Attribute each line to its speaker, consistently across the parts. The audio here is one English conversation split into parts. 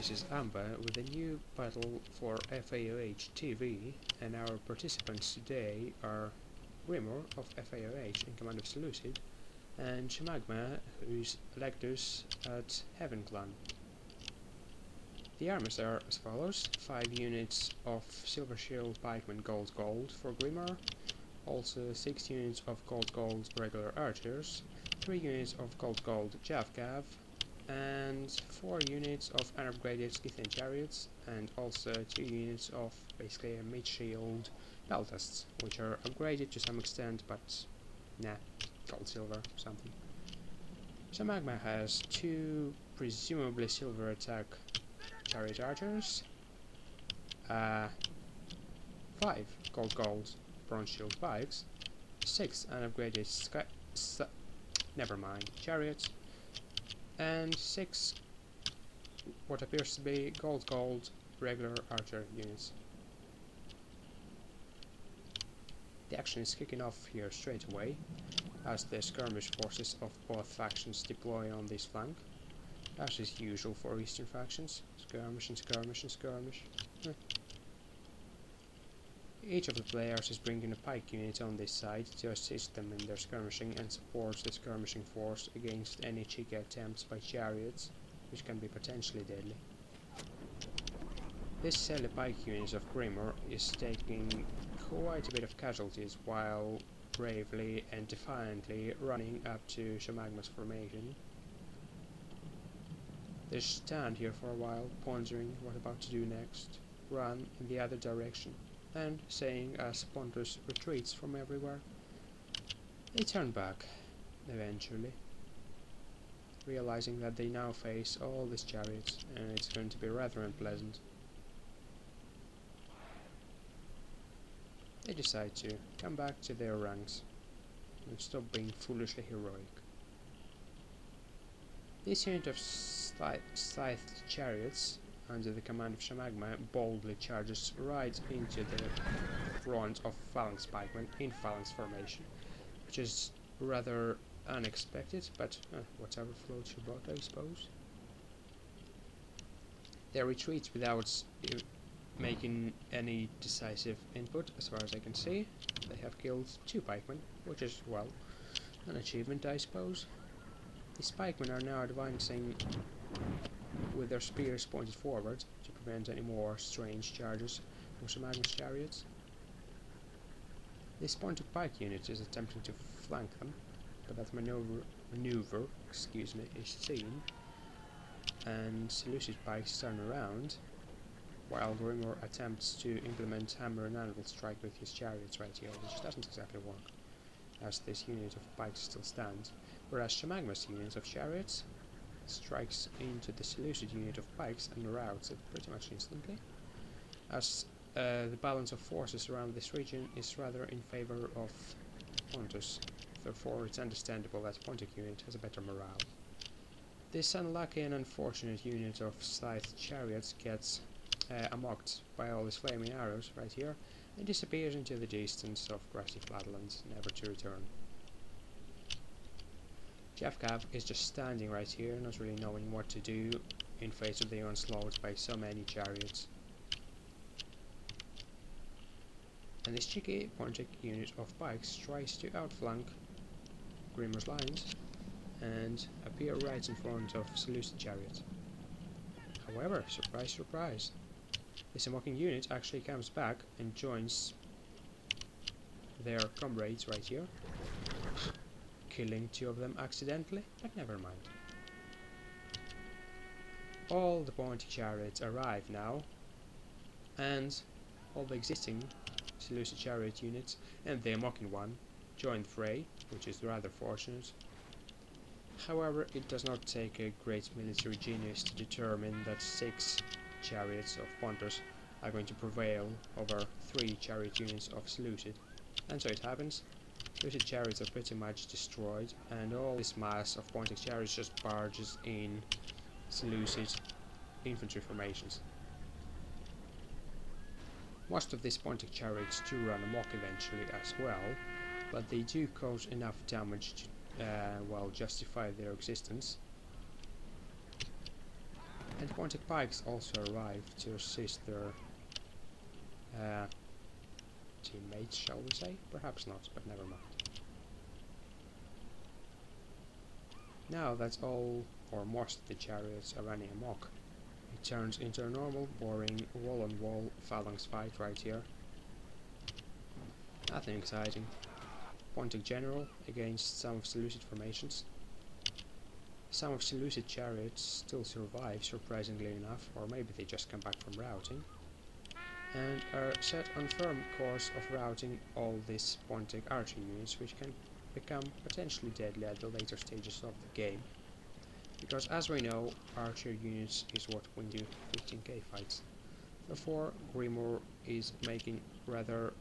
Speaker 1: this is Amba with a new battle for FAOH TV, and our participants today are Grimmur of FAOH in command of Seleucid, and Shamagma, who's Electus at Heaven Clan. The armies are as follows: 5 units of Silver Shield Pikemen Gold for Grimmur, also 6 units of Gold regular archers, 3 units of Gold Javcav, and 4 units of unupgraded Scythian chariots, and also 2 units of basically a mid-shield Peltasts, which are upgraded to some extent, but nah, silver, something. Shamagma has 2 presumably silver attack chariot archers, 5 gold bronze shield pikes, 6 unupgraded chariots, and 6 what appears to be gold regular archer units. The action is kicking off here straight away, as the skirmish forces of both factions deploy on this flank, as is usual for eastern factions. Skirmish and skirmish and skirmish. Each of the players is bringing a pike unit on this side to assist them in their skirmishing and supports the skirmishing force against any cheeky attempts by chariots, which can be potentially deadly. This silly pike unit of Grimmur is taking quite a bit of casualties while bravely and defiantly running up to Shamagma's formation. They stand here for a while, pondering what about to do next, run in the other direction, and saying as Pontus retreats from everywhere. They turn back, eventually, realizing that they now face all these chariots, and it's going to be rather unpleasant. They decide to come back to their ranks and stop being foolishly heroic. This unit of scythed chariots under the command of Shamagma boldly charges right into the front of phalanx pikemen in phalanx formation, which is rather unexpected, but whatever floats your boat, I suppose. They retreat without making any decisive input, as far as I can see. They have killed 2 pikemen, which is, well, an achievement, I suppose. These pikemen are now advancing with their spears pointed forward to prevent any more strange charges from Shamagma's chariots. This pointed pike unit is attempting to flank them, but that maneuver is seen, and Seleucid pikes turn around, while Grimmur attempts to implement hammer and anvil strike with his chariots right here, which doesn't exactly work, as this unit of pikes still stands, whereas Shamagma's unit of chariots strikes into the Seleucid unit of pikes and routs it pretty much instantly, as the balance of forces around this region is rather in favor of Pontus. Therefore it's understandable that Pontic unit has a better morale. This unlucky and unfortunate unit of scythed chariots gets amoked by all these flaming arrows right here and disappears into the distance of grassy flatlands, never to return. Javcav is just standing right here, not really knowing what to do in face of the onslaught by so many chariots. And this cheeky Pontic unit of pikes tries to outflank Grimmur's lines and appear right in front of Seleucid chariots. However, surprise surprise, this mocking unit actually comes back and joins their comrades right here, killing 2 of them accidentally, but never mind. All the pointy chariots arrive now, and all the existing Seleucid chariot units and the mocking one join the fray, which is rather fortunate. However, it does not take a great military genius to determine that 6 chariots of Pontus are going to prevail over 3 chariot units of Seleucid, and so it happens. Seleucid chariots are pretty much destroyed, and all this mass of Pontic chariots just barges in Seleucid infantry formations. Most of these Pontic chariots do run amok eventually as well, but they do cause enough damage to justify their existence. And Pontic pikes also arrived to assist their teammates, shall we say? Perhaps not, but never mind. Now that all or most of the chariots are running amok, it turns into a normal, boring, wall-on-wall phalanx fight right here. Nothing exciting. Pontic general against some of Seleucid formations. Some of Seleucid chariots still survive, surprisingly enough, or maybe they just come back from routing, and are set on firm course of routing all these Pontic archer units, which can become potentially deadly at the later stages of the game, because as we know, archer units is what win you 15k fights. Therefore, Grimmur is making rather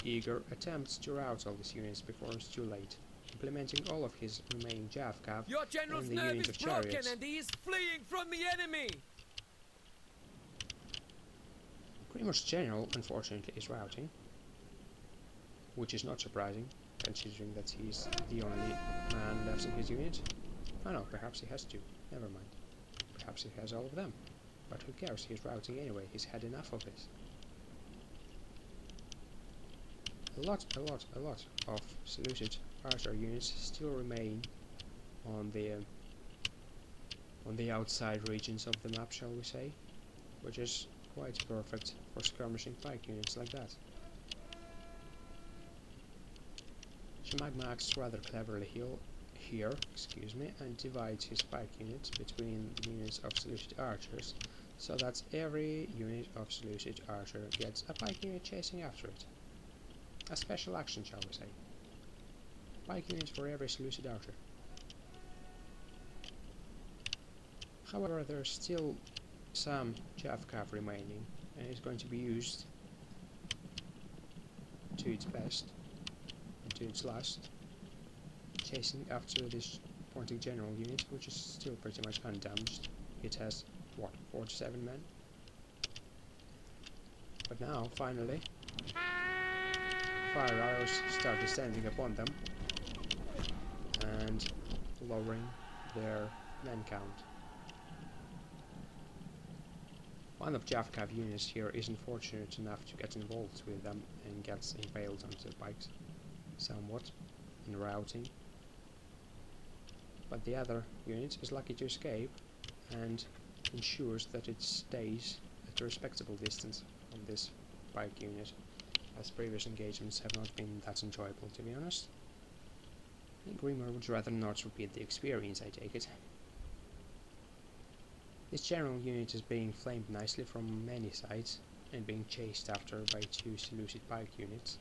Speaker 1: eager attempts to rout all these units before it's too late, implementing all of his remaining Javcav and the units of chariots.
Speaker 2: And he is fleeing from the enemy.
Speaker 1: Grimmur's general, unfortunately, is routing, which is not surprising, considering that he's the only man left in his unit. Oh no, perhaps he has two. Never mind. Perhaps he has all of them. But who cares? He's routing anyway. He's had enough of this. A lot of Seleucid archer units still remain on the outside regions of the map, shall we say, which is quite perfect for skirmishing pike units like that. Shamagma acts rather cleverly here, and divides his pike units between the units of Seleucid archers, so that every unit of Seleucid archer gets a pike unit chasing after it. A special action, shall we say. Pike units for every Seleucid archer. However, there's still some Javcav remaining, and it's going to be used to its best and to its last, chasing after this Pontic general unit, which is still pretty much undamaged. It has, what, 47 men? But now, finally, fire arrows start descending upon them and lowering their men count. One of Javcav units here isn't fortunate enough to get involved with them and gets impaled onto the pikes somewhat in routing, but the other unit is lucky to escape and ensures that it stays at a respectable distance from this pike unit, as previous engagements have not been that enjoyable, to be honest. Grimmur would rather not repeat the experience, I take it. This general unit is being flamed nicely from many sides and being chased after by two Seleucid pike units.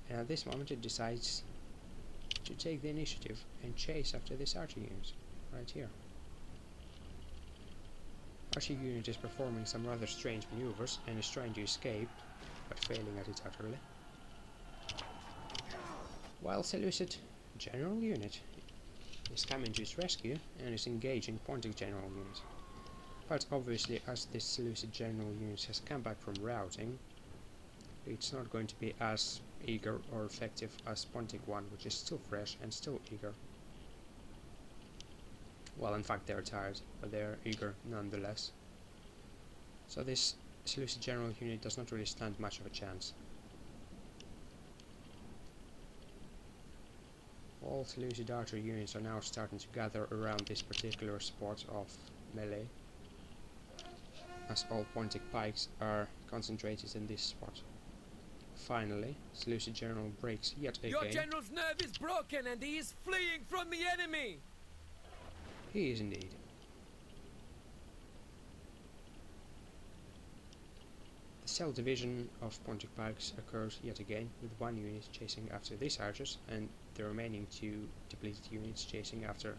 Speaker 1: And at this moment it decides to take the initiative and chase after this archer unit, right here. Archer unit is performing some rather strange maneuvers and is trying to escape, but failing at it utterly. While Seleucid general unit is coming to its rescue and is engaging Pontic general unit. But obviously, as this Seleucid general unit has come back from routing, it's not going to be as eager or effective as Pontic one, which is still fresh and still eager. Well, in fact, they're tired, but they're eager nonetheless. So this Seleucid general unit does not really stand much of a chance. All Seleucid archer units are now starting to gather around this particular spot of melee, as all Pontic pikes are concentrated in this spot. Finally, Seleucid general breaks yet again.
Speaker 2: Your general's nerve is broken and he is fleeing from the enemy!
Speaker 1: He is indeed. The cell division of Pontic pikes occurs yet again, with one unit chasing after these archers and the remaining two depleted units chasing after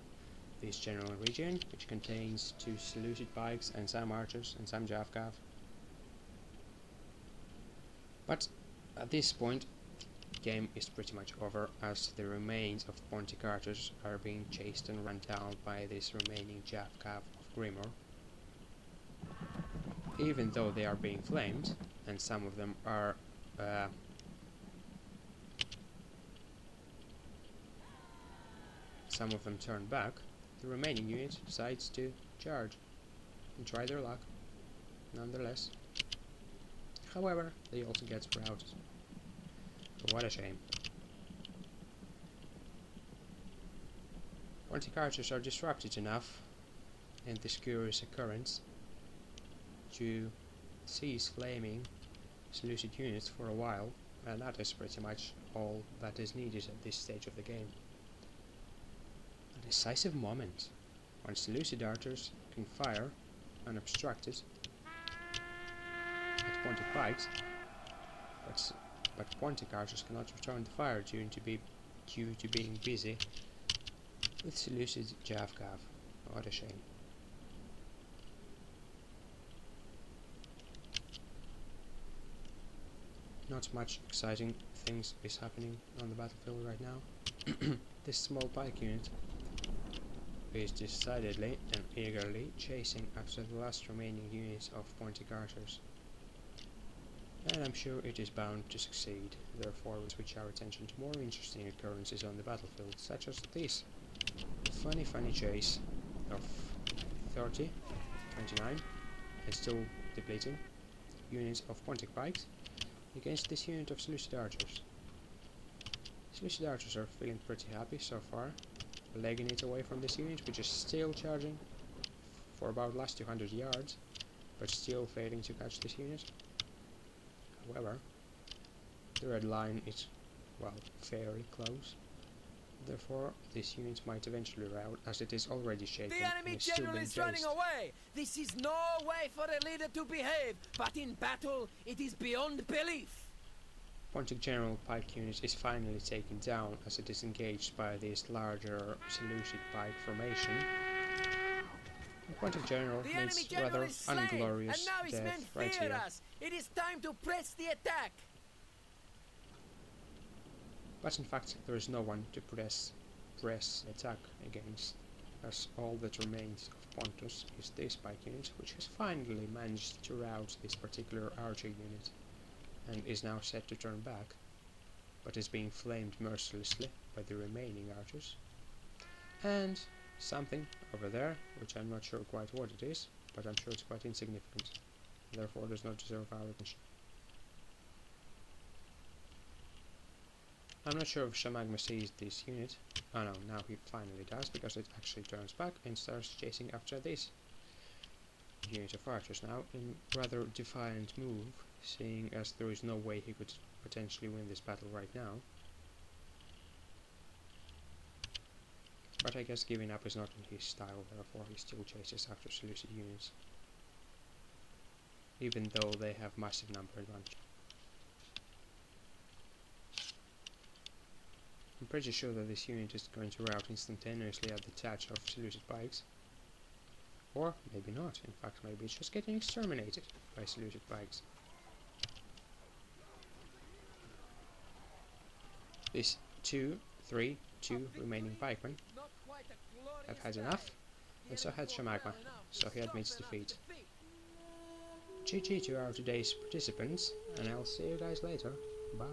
Speaker 1: this general region, which contains two Seleucid pikes and some archers and some Javcav. But at this point, the game is pretty much over, as the remains of Pontic archers are being chased and run down by this remaining Javcav of Grimmur. Even though they are being flamed, and some of them are turned back, the remaining unit decides to charge and try their luck, nonetheless. However, they also get routed. What a shame. Pontic archers are disrupted enough in this curious occurrence to cease flaming Seleucid units for a while, and that is pretty much all that is needed at this stage of the game. A decisive moment when Seleucid archers can fire unobstructed at Pontic pikes, but Pontic archers cannot return the fire due to being busy with Seleucid Javgav. What a shame. Not much exciting things is happening on the battlefield right now. This small pike unit is decidedly and eagerly chasing after the last remaining units of Pontic archers. And I'm sure it is bound to succeed. Therefore we switch our attention to more interesting occurrences on the battlefield, such as this funny chase of 30, 29, and still depleting units of Pontic pikes against this unit of Seleucid archers. Seleucid archers are feeling pretty happy so far, legging it away from this unit, which is still charging for about last 200 yards, but still failing to catch this unit. However, the red line is, well, very close. Therefore, this unit might eventually rout, as it is already shaken.
Speaker 2: The enemy general is running away! This is no way for a leader to behave, but in battle, it is beyond belief!
Speaker 1: Pontic General pike unit is finally taken down, as it is engaged by this larger Seleucid pike formation. The Pontic General makes rather unglorious death right here.
Speaker 2: It is time to press the attack!
Speaker 1: But in fact, there is no one to press attack against, as all that remains of Pontus is this pike unit, which has finally managed to rout this particular archer unit, and is now set to turn back, but is being flamed mercilessly by the remaining archers. And something over there, which I'm not sure quite what it is, but I'm sure it's quite insignificant, therefore does not deserve our attention. I'm not sure if Shamagma sees this unit. Oh no, now he finally does, because it actually turns back and starts chasing after this unit of archers now in rather defiant move, seeing as there is no way he could potentially win this battle right now. But I guess giving up is not in his style, therefore he still chases after Seleucid units, even though they have massive number advantage. I'm pretty sure that this unit is going to rout instantaneously at the touch of Seleucid pikes. Or maybe not, in fact maybe it's just getting exterminated by Seleucid pikes. These 2 remaining pikemen have had enough, and so had Shamagma, so he admits defeat. GG to our today's participants, and I'll see you guys later. Bye.